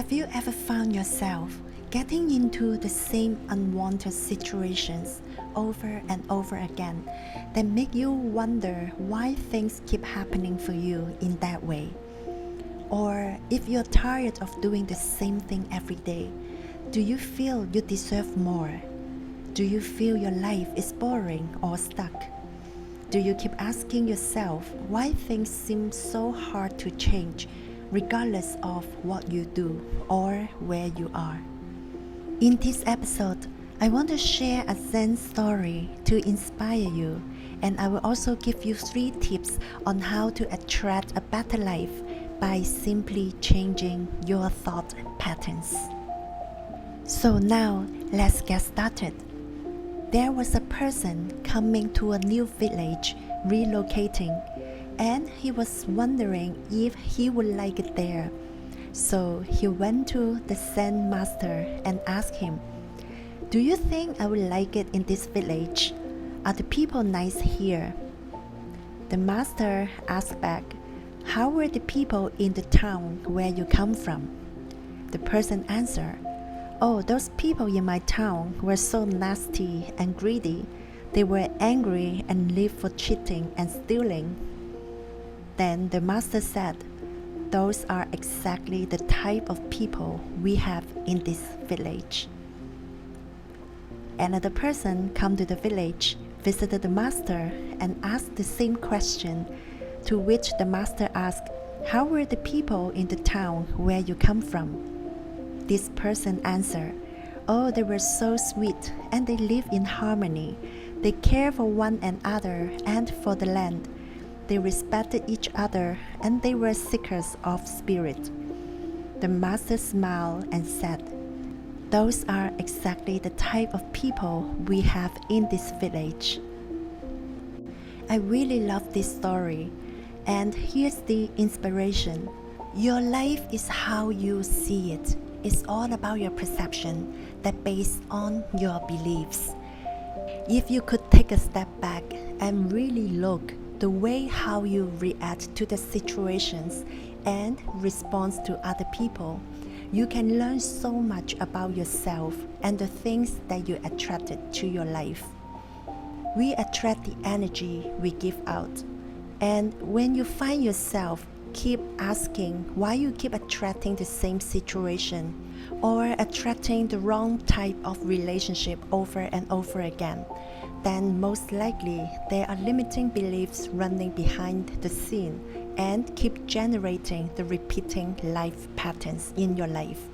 Have you ever found yourself getting into the same unwanted situations over and over again that make you wonder why things keep happening for you in that way? Or if you're tired of doing the same thing every day, do you feel you deserve more? Do you feel your life is boring or stuck? Do you keep asking yourself why things seem so hard to change, regardless of what you do or where you are? In this episode, I want to share a Zen story to inspire you, and I will also give you 3 tips on how to attract a better life by simply changing your thought patterns. So now, let's get started. There was a person coming to a new village, relocating, and he was wondering if he would like it there. So he went to the Zen master and asked him, "Do you think I would like it in this village? Are the people nice here?" The master asked back, "How were the people in the town where you come from?" The person answered, "Oh, those people in my town were so nasty and greedy. They were angry and lived for cheating and stealing." Then the master said, "Those are exactly the type of people we have in this village." Another person came to the village, visited the master, and asked the same question, to which the master asked, "How were the people in the town where you come from?" This person answered, "Oh, they were so sweet and they live in harmony. They care for one another and for the land. They respected each other and they were seekers of spirit." The master smiled and said, "Those are exactly the type of people we have in this village." I really love this story, and here's the inspiration. Your life is how you see it. It's all about your perception that based on your beliefs. If you could take a step back and really look the way how you react to the situations and respond to other people, you can learn so much about yourself and the things that you attracted to your life. We attract the energy we give out. And when you find yourself keep asking why you keep attracting the same situation or attracting the wrong type of relationship over and over again, then most likely there are limiting beliefs running behind the scene and keep generating the repeating life patterns in your life.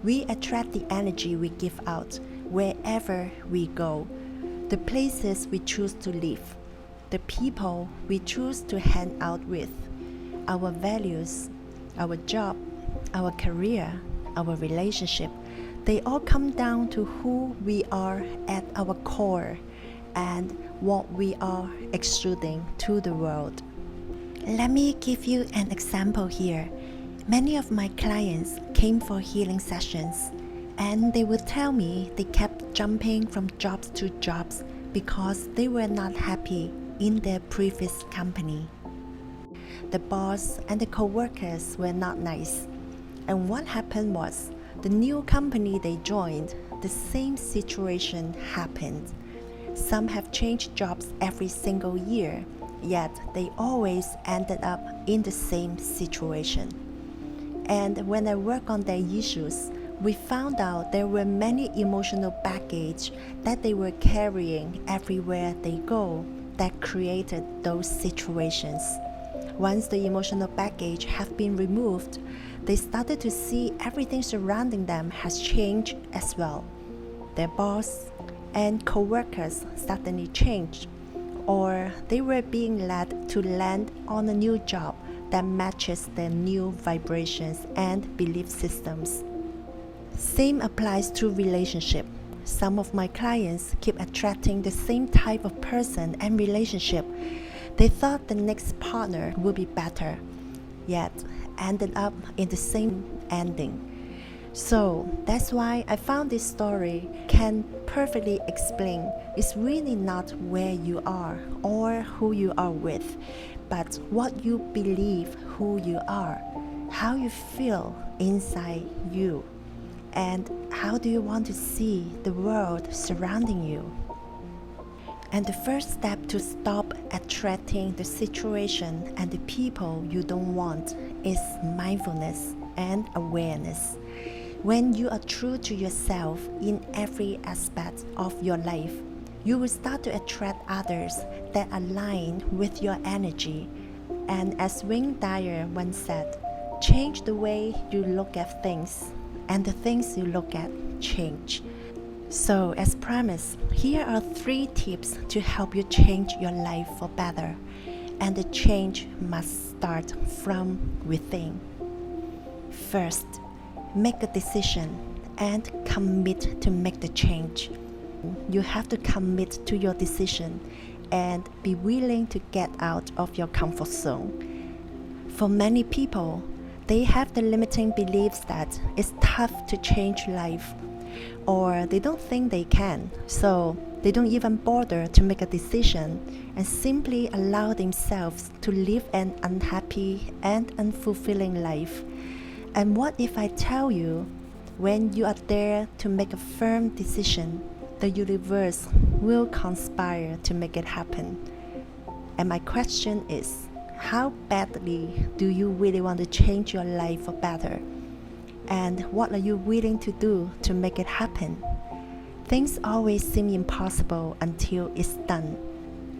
We attract the energy we give out wherever we go, the places we choose to live, the people we choose to hang out with, our values, our job, our career, our relationship. They all come down to who we are at our core and what we are exuding to the world. Let me give you an example here. Many of my clients came for healing sessions, and they would tell me they kept jumping from jobs to jobs because they were not happy in their previous company. The boss and the co-workers were not nice. And what happened was, the new company they joined, the same situation happened. Some have changed jobs every single year, yet they always ended up in the same situation. And when I work on their issues, we found out there were many emotional baggage that they were carrying everywhere they go that created those situations. Once the emotional baggage have been removed, they started to see everything surrounding them has changed as well. Their boss and co-workers suddenly changed, or they were being led to land on a new job that matches their new vibrations and belief systems. Same applies to relationship. Some of my clients keep attracting the same type of person and relationship. They thought the next partner would be better, yet ended up in the same ending. So that's why I found this story can perfectly explain it's really not where you are or who you are with, but what you believe who you are, how you feel inside you? And how do you want to see the world surrounding you? And the first step to stop attracting the situation and the people you don't want is mindfulness and awareness. When you are true to yourself in every aspect of your life, you will start to attract others that align with your energy. And as Wayne Dyer once said, change the way you look at things, and the things you look at change. So, as promised, here are 3 tips to help you change your life for better. And the change must start from within. First, make a decision and commit to make the change. You have to commit to your decision and be willing to get out of your comfort zone. For many people, they have the limiting beliefs that it's tough to change life, or they don't think they can, so they don't even bother to make a decision and simply allow themselves to live an unhappy and unfulfilling life. And what if I tell you, when you are there to make a firm decision, the universe will conspire to make it happen? And my question is, how badly do you really want to change your life for better? And what are you willing to do to make it happen? Things always seem impossible until it's done.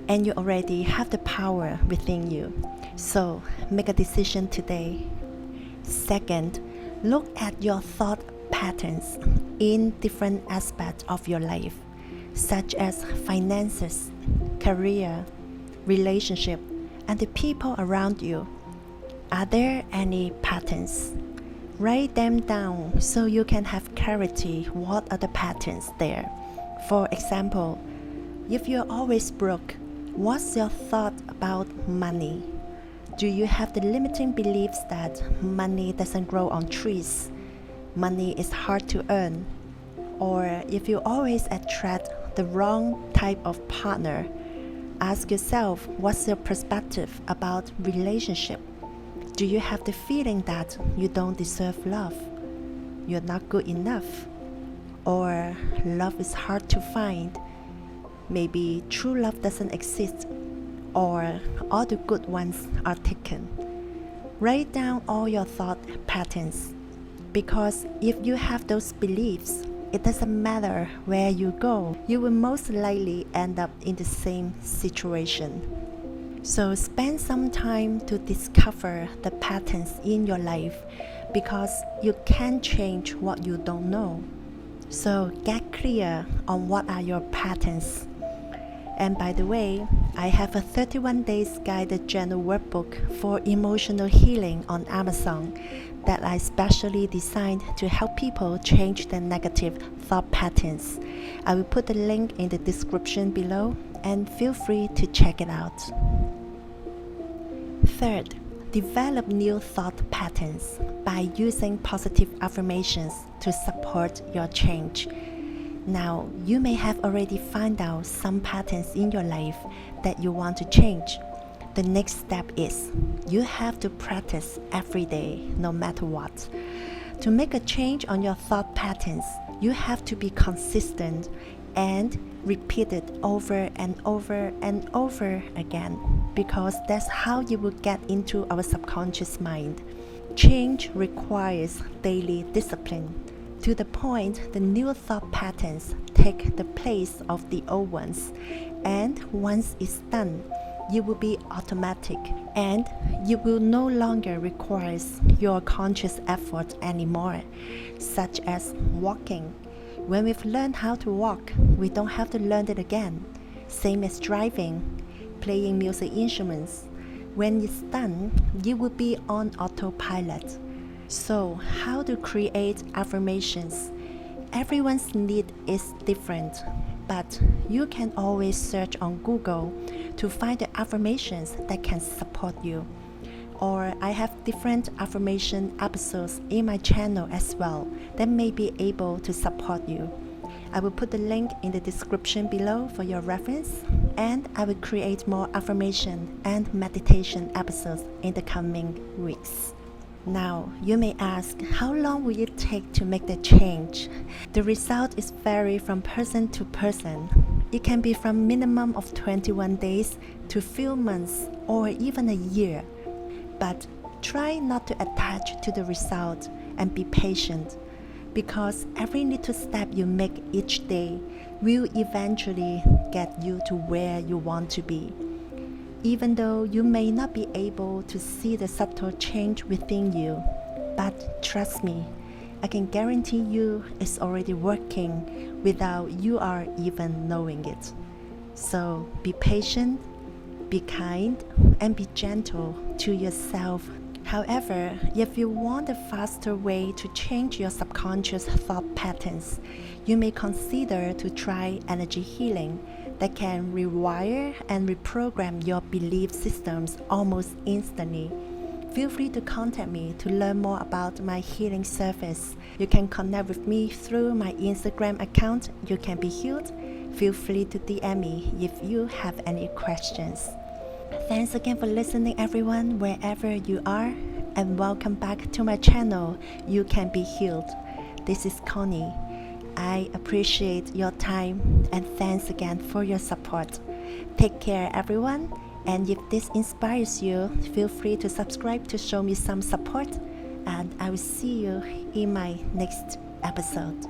And you already have the power within you. So make a decision today. Second, look at your thought patterns in different aspects of your life, such as finances, career, relationship, and the people around you. Are there any patterns? Write them down so you can have clarity what are the patterns there. For example, if you're always broke, what's your thought about money? Do you have the limiting beliefs that money doesn't grow on trees? Money is hard to earn? Or if you always attract the wrong type of partner, ask yourself, what's your perspective about relationship? Do you have the feeling that you don't deserve love? You're not good enough? Or love is hard to find? Maybe true love doesn't exist? Or all the good ones are taken? Write down all your thought patterns, because if you have those beliefs, it doesn't matter where you go, you will most likely end up in the same situation. So spend some time to discover the patterns in your life, because you can't change what you don't know. So get clear on what are your patterns. And by the way, I have a 31 days guided journal workbook for emotional healing on Amazon that I specially designed to help people change their negative thought patterns. I will put the link in the description below, and feel free to check it out. Third, develop new thought patterns by using positive affirmations to support your change. Now, you may have already found out some patterns in your life that you want to change. The next step is you have to practice every day, no matter what. To make a change on your thought patterns, you have to be consistent and repeat it over and over and over again, because that's how you will get into our subconscious mind. Change requires daily discipline, to the point the new thought patterns take the place of the old ones. And once it's done, you will be automatic, and you will no longer require your conscious effort anymore, such as walking. When we've learned how to walk, we don't have to learn it again. Same as driving, playing music instruments. When it's done, you will be on autopilot. So, how to create affirmations? Everyone's need is different, but you can always search on Google to find the affirmations that can support you. Or I have different affirmation episodes in my channel as well that may be able to support you. I will put the link in the description below for your reference, and I will create more affirmation and meditation episodes in the coming weeks. Now, you may ask, how long will it take to make the change? The result is vary from person to person. It can be from minimum of 21 days to few months or even a year. But try not to attach to the result and be patient, because every little step you make each day will eventually get you to where you want to be. Even though you may not be able to see the subtle change within you, but trust me, I can guarantee you it's already working without you are even knowing it. So be patient, be kind, and be gentle to yourself. However, if you want a faster way to change your subconscious thought patterns, you may consider to try energy healing that can rewire and reprogram your belief systems almost instantly. Feel free to contact me to learn more about my healing service. You can connect with me through my Instagram account, You Can Be Healed. Feel free to DM me if you have any questions. Thanks again for listening, everyone, wherever you are, and welcome back to my channel, You Can Be Healed. This is Connie. I appreciate your time and thanks again for your support. Take care, everyone, and if this inspires you, feel free to subscribe to show me some support, and I will see you in my next episode.